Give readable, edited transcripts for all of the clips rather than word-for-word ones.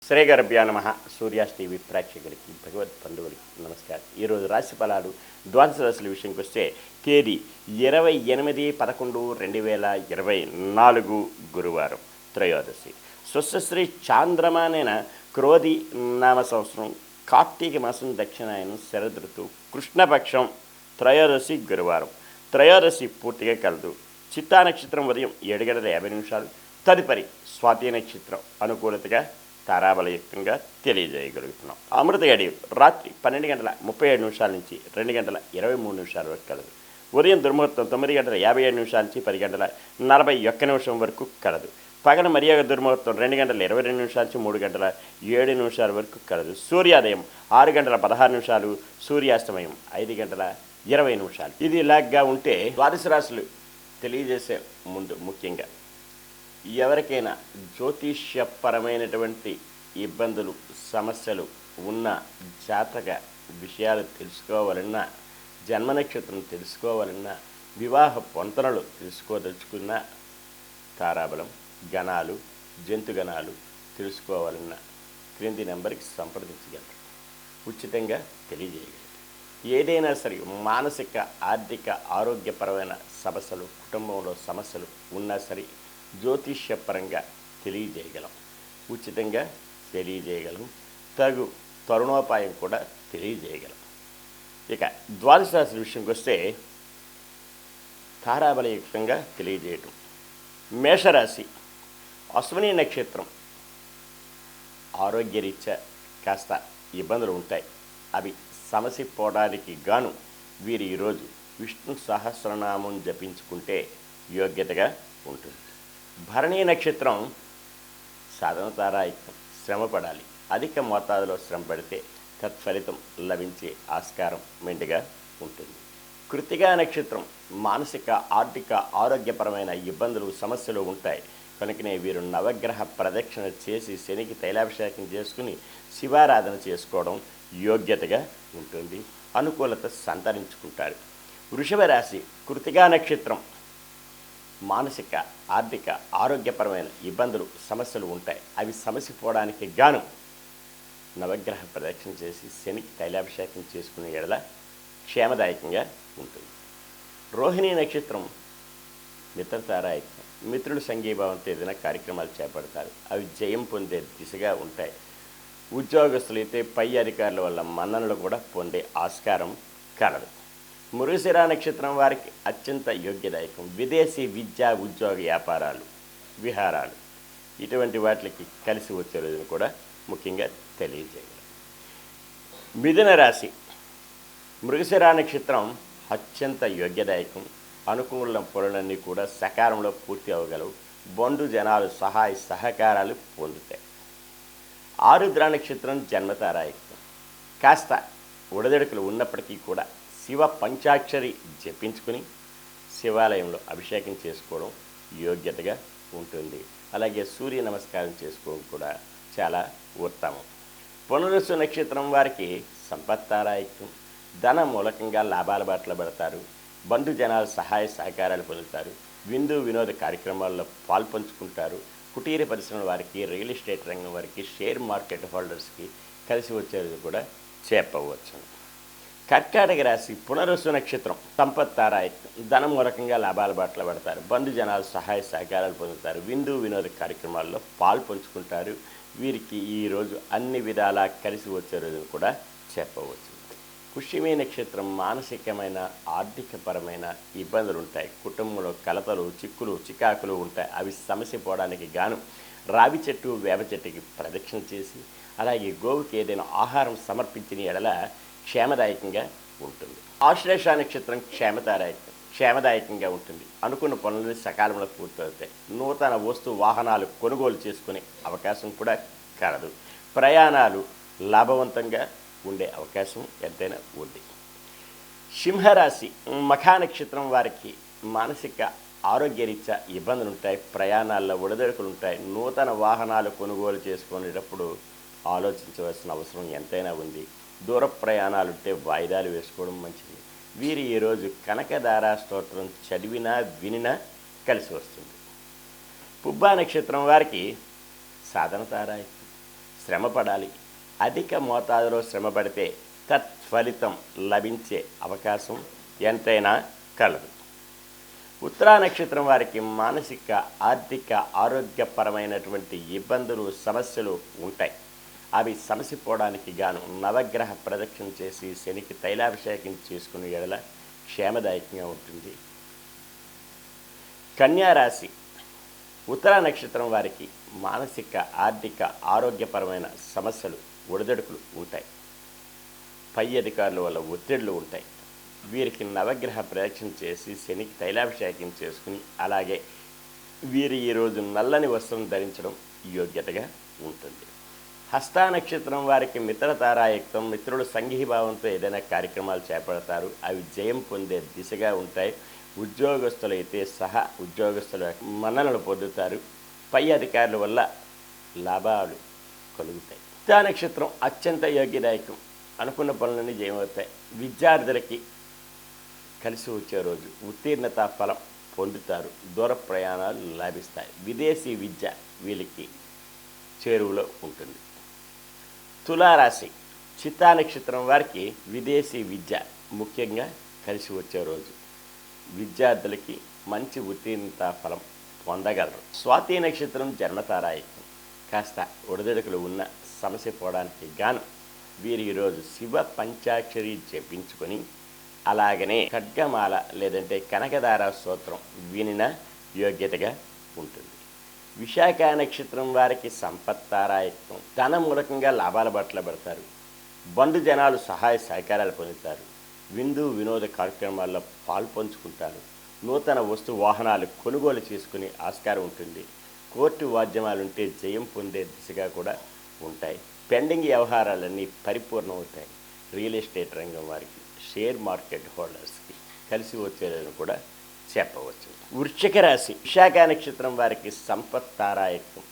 శ్రీగర్భ్యా నమ. సూర్యాస్ టీవీ ప్రేక్షకులకి భగవద్ బంధువులకి నమస్కారం. ఈరోజు రాశి ఫలాలు ద్వాదశ రాశుల విషయంకి వస్తే తేదీ 28/11/2024 గురువారం త్రయోదశి. స్వస్త్రీ చాంద్రమానేన క్రోధి నామ సంవత్సరం కార్తీక మాసం దక్షిణాయనం శరదృతువు కృష్ణపక్షం త్రయోదశి గురువారం. త్రయోదశి పూర్తిగా కలదు. చిత్తా నక్షత్రం ఉదయం 7:50 తదుపరి స్వాతి నక్షత్రం అనుకూలతగా తారాబలయుక్తంగా తెలియజేయగలుగుతున్నాం. అమృత గడియ రాత్రి 12:37 నుంచి 2:23 వరకు కలదు. ఉదయం దుర్ముహూర్తం 9:57 నుంచి 10:41 వరకు కలదు. పగల మర్యాద దుర్ముహూర్తం 2:22 నుంచి 3:07 వరకు కలదు. సూర్యోదయం 6:16, సూర్యాస్తమయం 5:20. ఇది ఇలాగా ఉంటే ద్వాదశ రాశులు తెలియజేసే ముందు ముఖ్యంగా ఎవరికైనా జ్యోతిష్యపరమైనటువంటి ఇబ్బందులు సమస్యలు ఉన్న జాతక విషయాలు తెలుసుకోవాలన్నా, జన్మ నక్షత్రం తెలుసుకోవాలన్నా, వివాహ పొంతనలు తెలుసుకోదలుచుకున్న, తారాబలం గణాలు జంతుగణాలు తెలుసుకోవాలన్నా క్రింది నెంబర్కి సంప్రదించగలరు. ఉచితంగా తెలియజేయగలరు. ఏదైనా సరే మానసిక ఆర్థిక ఆరోగ్యపరమైన సమస్యలు, కుటుంబంలో సమస్యలు ఉన్నా సరే జ్యోతిష్యపరంగా తెలియజేయగలం. ఉచితంగా తెలియజేయగలం. తగు తరుణోపాయం కూడా తెలియజేయగలం. ఇక ద్వాదశ రాశి విషయంకి వస్తే తారాబలయుక్తంగా తెలియజేయటం. మేషరాశి అశ్విని నక్షత్రం ఆరోగ్యరీత్యా కాస్త ఇబ్బందులు ఉంటాయి. అవి సమసిపోవడానికి గాను వీరు ఈరోజు విష్ణు సహస్రనామం జపించుకుంటే యోగ్యతగా ఉంటుంది. భరణీ నక్షత్రం సాధన తారాయుక్తం. శ్రమ పడాలి. అధిక మోతాదులో శ్రమ పడితే తత్ఫలితం లభించే ఆస్కారం మెండుగా ఉంటుంది. కృత్తికా నక్షత్రం మానసిక ఆర్థిక ఆరోగ్యపరమైన ఇబ్బందులు సమస్యలు ఉంటాయి. కనుకనే వీరు నవగ్రహ ప్రదక్షిణ చేసి శనికి తైలాభిషేకం చేసుకుని శివారాధన చేసుకోవడం యోగ్యతగా ఉంటుంది. అనుకూలత సంతరించుకుంటారు. వృషభ రాశి కృత్తికా నక్షత్రం మానసిక ఆర్థిక ఆరోగ్యపరమైన ఇబ్బందులు సమస్యలు ఉంటాయి. అవి సమసిపోవడానికి గాను నవగ్రహ ప్రదక్షిణ చేసి శనికి తైలాభిషేకం చేసుకునే ఎడల క్షేమదాయకంగా ఉంటుంది. రోహిణీ నక్షత్రం మిత్రతారాయుక్తం. మిత్రులు సంఘీభావంతో ఏదైనా కార్యక్రమాలు చేపడతారు. అవి జయం పొందే దిశగా ఉంటాయి. ఉద్యోగస్తులైతే పై అధికారుల వల్ల మన్ననలు కూడా పొందే ఆస్కారం కలదు. మృగశిర నక్షత్రం వారికి అత్యంత యోగ్యదాయకం. విదేశీ విద్యా ఉద్యోగ వ్యాపారాలు విహారాలు ఇటువంటి వాటికి కలిసి వచ్చే రోజును కూడా ముఖ్యంగా తెలియజేయగలరు. మిథున రాశి మృగశిర నక్షత్రం అత్యంత యోగ్యదాయకం. అనుకూల పనులన్నీ కూడా సకాలంలో పూర్తి అవ్వగలవు. బంధు జనాలు సహాయ సహకారాలు పొందుతాయి. ఆరుద్ర నక్షత్రం జన్మతారాయుక్తం. కాస్త ఉడదడుకులు ఉన్నప్పటికీ కూడా శివ పంచాక్షరి జపించుకుని శివాలయంలో అభిషేకం చేసుకోవడం యోగ్యతగా ఉంటుంది. అలాగే సూర్య నమస్కారం చేసుకోవడం కూడా చాలా ఉత్తమం. పునరుసు నక్షత్రం వారికి సంపత్తారాయుక్తం. ధన మూలకంగా లాభాల బాటలో పడతారు. బంధు జనాలు సహాయ సహకారాలు పొందుతారు. విందు వినోద కార్యక్రమాల్లో పాల్పంచుకుంటారు. కుటీర పరిశ్రమల వారికి, రియల్ ఎస్టేట్ రంగం వారికి, షేర్ మార్కెట్ హోల్డర్స్కి కలిసి వచ్చేది కూడా చెప్పవచ్చు. కర్కాటక రాశి పునరుసు నక్షత్రం సంపత్తారాయుక్తం. ధనం మూలకంగా లాభాల బాటలో పడతారు. బంధు జనాలు సహాయ సహకారాలు పొందుతారు. విందు వినోద కార్యక్రమాల్లో పాల్పంచుకుంటారు. వీరికి ఈరోజు అన్ని విధాలా కలిసి వచ్చే రోజును కూడా చెప్పవచ్చు. పుష్యమి నక్షత్రం మానసికమైన ఆర్థికపరమైన ఇబ్బందులు ఉంటాయి. కుటుంబంలో కలతలు చిక్కులు చికాకులు ఉంటాయి. అవి సమసిపోవడానికి గాను రావి చెట్టు వేప చెట్టుకి ప్రదక్షిణ చేసి అలాగే గోవుకి ఏదైనా ఆహారం సమర్పించిన ఎడల క్షేమదాయకంగా ఉంటుంది. ఆశ్లేష నక్షత్రం క్షేమదాయకంగా ఉంటుంది. అనుకున్న పనులను సకాలంలో పూర్తవుతాయి. నూతన వస్తు వాహనాలు కొనుగోలు చేసుకునే అవకాశం కూడా కలదు. ప్రయాణాలు లాభవంతంగా ఉండే అవకాశం ఎంతైనా ఉంది. సింహరాశి మఖా నక్షత్రం వారికి మానసిక ఆరోగ్యరీత్యా ఇబ్బందులు ఉంటాయి. ప్రయాణాల్లో ఒడిదొడుకులు ఉంటాయి. నూతన వాహనాలు కొనుగోలు చేసుకునేటప్పుడు ఆలోచించవలసిన అవసరం ఎంతైనా ఉంది. దూర ప్రయాణాలు ఉంటే వాయిదాలు వేసుకోవడం మంచిది. వీరు ఈరోజు కనకదార స్తోత్రం చదివినా వినినా కలిసి వస్తుంది. పుబ్బా నక్షత్రం వారికి సాధన తారాయుక్తం. శ్రమ పడాలి. అధిక మోతాదులో శ్రమ పడితే తత్ఫలితం లభించే అవకాశం ఎంతైనా కలదు. ఉత్తరా నక్షత్రం వారికి మానసిక, ఆర్థిక, ఆరోగ్యపరమైనటువంటి ఇబ్బందులు, సమస్యలు ఉంటాయి. అవి సమసిపోవడానికి గాను నవగ్రహ ప్రదక్షిణ చేసి శనికి తైలాభిషేకం చేసుకునే ఎడల క్షేమదాయకంగా ఉంటుంది. కన్యారాశి ఉత్తరా నక్షత్రం వారికి మానసిక, ఆర్థిక, ఆరోగ్యపరమైన సమస్యలు, ఒడిదొడుకులు ఉంటాయి. పై అధికారుల వల్ల ఒత్తిళ్లు ఉంటాయి. వీరికి నవగ్రహ ప్రదక్షిణ చేసి శనికి తైలాభిషేకం చేసుకుని, అలాగే వీరు ఈరోజు నల్లని వస్త్రం ధరించడం యోగ్యతగా ఉంటుంది. హస్తా నక్షత్రం వారికి మిత్రతారాయుక్తం, మిత్రులు సంఘీభావంతో ఏదైనా కార్యక్రమాలు చేపడతారు. అవి జయం పొందే దిశగా ఉంటాయి. ఉద్యోగస్తులైతే సహా ఉద్యోగస్తుల మన్ననలు పొందుతారు. పై అధికారుల వల్ల లాభాలు కలుగుతాయి. హస్తా నక్షత్రం అత్యంత యోగ్యదాయకం. అనుకున్న పనులన్నీ జయమవుతాయి. విద్యార్థులకి కలిసి వచ్చే రోజు. ఉత్తీర్ణత ఫలం పొందుతారు. దూర ప్రయాణాలు లాభిస్తాయి. విదేశీ విద్య వీళ్ళకి చేరువలో ఉంటుంది. తులారాశి చిత్తా నక్షత్రం వారికి విదేశీ విద్య ముఖ్యంగా కలిసి వచ్చే రోజు. విద్యార్థులకి మంచి ఉత్తీర్ణత ఫలం పొందగలరు. స్వాతి నక్షత్రం జన్మతారాయకం. కాస్త ఒడిదొడుకులు ఉన్న సమస్య పోవడానికి గాను వీరు ఈరోజు శివ పంచాక్షరి జపించుకొని, అలాగనే ఖడ్గమాల లేదంటే కనకదార స్తోత్రం వినిన యోగ్యతగా ఉంటుంది. విశాఖ నక్షత్రం వారికి సంపత్తారాయత్వం. ధన మూలకంగా లాభాల బట్టలు పెడతారు. బంధు జనాలు సహాయ సహకారాలు పొందుతారు. విందు వినోద కార్యక్రమాల్లో పాల్పంచుకుంటారు. నూతన వస్తు వాహనాలు కొనుగోలు చేసుకునే ఆస్కారం ఉంటుంది. కోర్టు వాద్యమాలుంటే జయం పొందే దిశగా కూడా ఉంటాయి. పెండింగ్ వ్యవహారాలన్నీ పరిపూర్ణమవుతాయి. రియల్ ఎస్టేట్ రంగం వారికి, షేర్ మార్కెట్ హోల్డర్స్కి కలిసి వచ్చేదని కూడా చెప్పవచ్చు. వృశ్చిక రాశి విశాఖ నక్షత్రం వారికి సంపత్తారాయకం.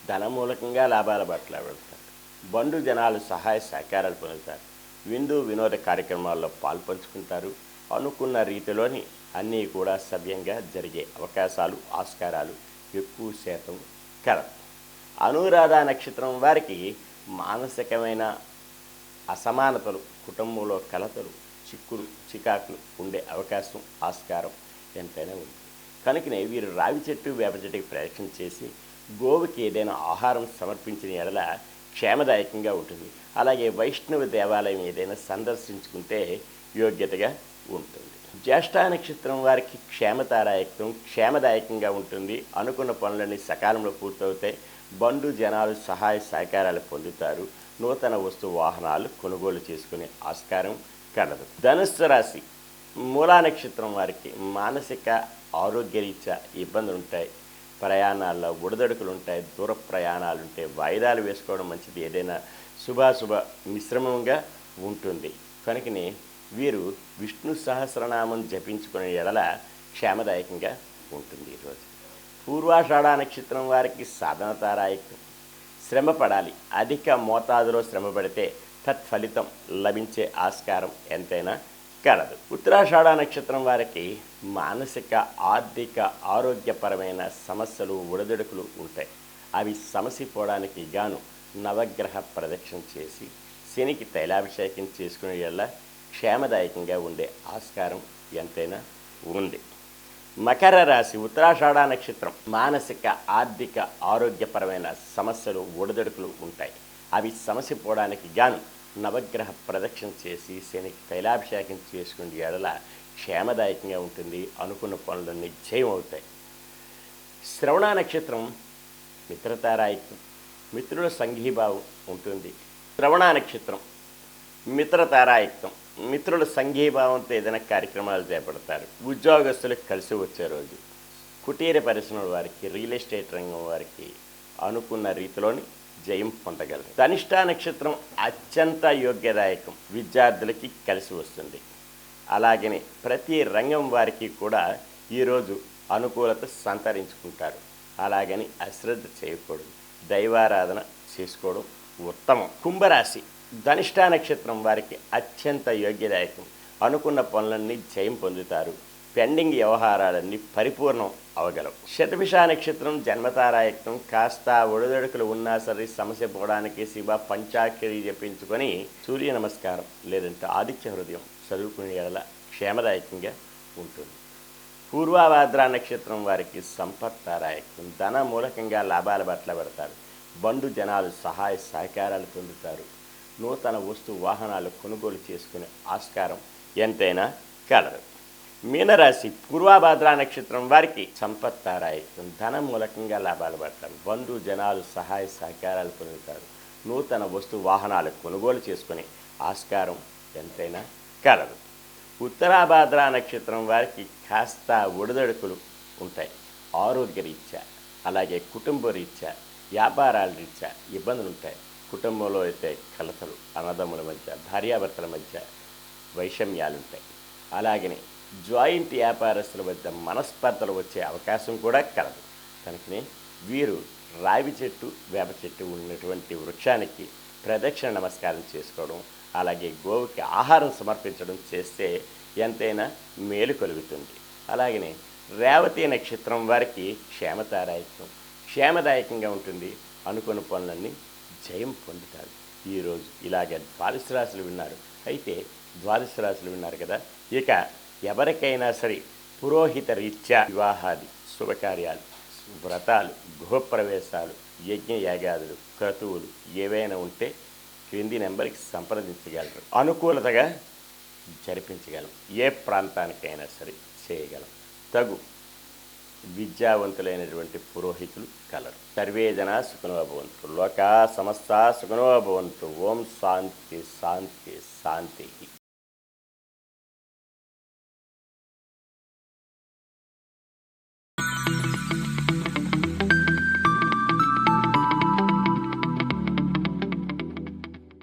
ధనమూలకంగా లాభాల బట్టలు వెళ్తారు. బంధు జనాలు సహాయ సహకారాలు పొందుతారు. విందు వినోద కార్యక్రమాల్లో పాల్పంచుకుంటారు. అనుకున్న రీతిలోని అన్నీ కూడా సవ్యంగా జరిగే అవకాశాలు, ఆస్కారాలు ఎక్కువ శాతం కలవు. అనురాధ నక్షత్రం వారికి మానసికమైన అసమానతలు, కుటుంబంలో కలతలు, చిక్కులు, చికాకులు ఉండే అవకాశం, ఆస్కారం ఎంతైనా ఉంది. కనుకనే వీరు రావి చెట్టు, వేప చెట్టుకి ప్రదక్షిణ చేసి గోవుకి ఏదైనా ఆహారం సమర్పించిన ఎడల క్షేమదాయకంగా ఉంటుంది. అలాగే వైష్ణవ దేవాలయం ఏదైనా సందర్శించుకుంటే యోగ్యతగా ఉంటుంది. జ్యేష్ఠ నక్షత్రం వారికి క్షేమతారాయకం. క్షేమదాయకంగా ఉంటుంది. అనుకున్న పనులన్నీ సకాలంలో పూర్తవుతాయి. బంధు జనాలు సహాయ సహకారాలు పొందుతారు. నూతన వస్తు వాహనాలు కొనుగోలు చేసుకునే ఆస్కారం కలదు. ధనుస్సు రాశి మూలా నక్షత్రం వారికి మానసిక, ఆరోగ్యరీత్యా ఇబ్బందులు ఉంటాయి. ప్రయాణాల్లో ఒడిదొడుకులు ఉంటాయి. దూర ప్రయాణాలు ఉంటాయి. వాయిదాలు వేసుకోవడం మంచిది. ఏదైనా శుభాశుభ మిశ్రమంగా ఉంటుంది. కనుకనే వీరు విష్ణు సహస్రనామం జపించుకునే ఎడల క్షేమదాయకంగా ఉంటుంది. ఈరోజు పూర్వాషాఢ నక్షత్రం వారికి సాధనతారాయకం. శ్రమ పడాలి. అధిక మోతాదులో శ్రమ పడితే తత్ఫలితం లభించే ఆస్కారం ఎంతైనా కలదు. ఉత్తరాషాఢ నక్షత్రం వారికి మానసిక, ఆర్థిక, ఆరోగ్యపరమైన సమస్యలు, ఒడిదొడుకులు ఉంటాయి. అవి సమసిపోవడానికి గాను నవగ్రహ ప్రదక్షిణ చేసి శనికి తైలాభిషేకం చేసుకునే వల్ల క్షేమదాయకంగా ఉండే ఆస్కారం ఎంతైనా ఉంది. మకర రాశి ఉత్తరాషాఢ నక్షత్రం మానసిక, ఆర్థిక, ఆరోగ్యపరమైన సమస్యలు, ఒడిదొడుకులు ఉంటాయి. అవి సమసిపోవడానికి గాను నవగ్రహ ప్రదక్షిణ చేసి శనికి తైలాభిషేకం చేసుకునే ఎడల క్షేమదాయకంగా ఉంటుంది. అనుకున్న పనులన్నీ జయం అవుతాయి. శ్రవణ నక్షత్రం మిత్రతారాయకం. మిత్రుల సంఘీభావం ఉంటుంది. శ్రవణ నక్షత్రం మిత్రతారాయకం. మిత్రుల సంఘీభావంతో ఏదైనా కార్యక్రమాలు చేపడతారు. ఉద్యోగస్తులకు కలిసి వచ్చే రోజు. కుటీర పరిశ్రమల వారికి, రియల్ ఎస్టేట్ రంగం వారికి అనుకున్న రీతిలోని జయం పొందగలరు. ధనిష్ట నక్షత్రం అత్యంత యోగ్యదాయకం. విద్యార్థులకి కలిసి వస్తుంది. అలాగనే ప్రతి రంగం వారికి కూడా ఈరోజు అనుకూలత సంతరించుకుంటారు. అలాగని అశ్రద్ధ చేయకూడదు. దైవారాధన చేసుకోవడం ఉత్తమం. కుంభరాశి ధనిష్ట నక్షత్రం వారికి అత్యంత యోగ్యదాయకం. అనుకున్న పనులన్నీ జయం పొందుతారు. పెండింగ్ వ్యవహారాలన్నీ పరిపూర్ణం అవగలవు. శతభిష నక్షత్రం జన్మతారాయత్నం కాస్త ఒడిదొడుకులు ఉన్నా సరే సమస్య పోవడానికి శివ పంచాక్షరి జపించుకొని సూర్య నమస్కారం లేదంటే ఆదిత్య హృదయం చదువుకునే ఎడల క్షేమదాయకంగా ఉంటుంది. పూర్వాభాద్ర నక్షత్రం వారికి సంపత్తారాయకం, ధన మూలకంగా లాభాల పట్ల పడతారు. బండు జనాలు సహాయ సహకారాలు పొందుతారు. నూతన వస్తు వాహనాలు కొనుగోలు చేసుకునే ఆస్కారం ఎంతైనా కలరు. మీనరాశి పూర్వాభాద్ర నక్షత్రం వారికి సంపత్తారాయకం, ధన మూలకంగా లాభాలు పడతారు. బంధు జనాలు సహాయ సహకారాలు పొందుతారు. నూతన వస్తు వాహనాలు కొనుగోలు చేసుకునే ఆస్కారం ఎంతైనా కలదు. ఉత్తరాభాద్ర నక్షత్రం వారికి కాస్త ఒడిదొడుకులు ఉంటాయి. ఆరోగ్య రీత్యా అలాగే కుటుంబ రీత్యా వ్యాపారాల రీత్యా ఇబ్బందులు ఉంటాయి. కుటుంబంలో అయితే కలతలు, అన్నదమ్ముల మధ్య భార్యాభర్తల మధ్య వైషమ్యాలు ఉంటాయి. అలాగనే జాయింట్ వ్యాపారస్తుల వద్ద మనస్పర్ధలు వచ్చే అవకాశం కూడా కలదు. కనుకనే వీరు రావి చెట్టు వేప చెట్టు ఉన్నటువంటి వృక్షానికి ప్రదక్షిణ నమస్కారం చేసుకోవడం, అలాగే గోవుకి ఆహారం సమర్పించడం చేస్తే ఎంతైనా మేలు కలుగుతుంది. అలాగనే రేవతి నక్షత్రం వారికి క్షేమదాయకంగా ఉంటుంది. అనుకున్న పనులన్నీ జయం పొందుతారు. ఈరోజు ఇలాగే ద్వాదశ రాశులు విన్నారు. అయితే ద్వాదశ రాశులు విన్నారు కదా, ఇక ఎవరికైనా సరే పురోహిత రీత్యా వివాహాది శుభకార్యాలు, వ్రతాలు, గృహప్రవేశాలు, యజ్ఞయాగాదులు, క్రతువులు ఏవైనా ఉంటే క్రింది నెంబర్కి సంప్రదించగలరు. అనుకూలతగా జరిపించగలం. ఏ ప్రాంతానికైనా సరే చేయగలం. తగు విద్యావంతులైనటువంటి పురోహితులు కలరు. సర్వే జనా సుఖినో భవంతు. లోకా సమస్తా సుఖినో భవంతు. ఓం శాంతి శాంతి శాంతి.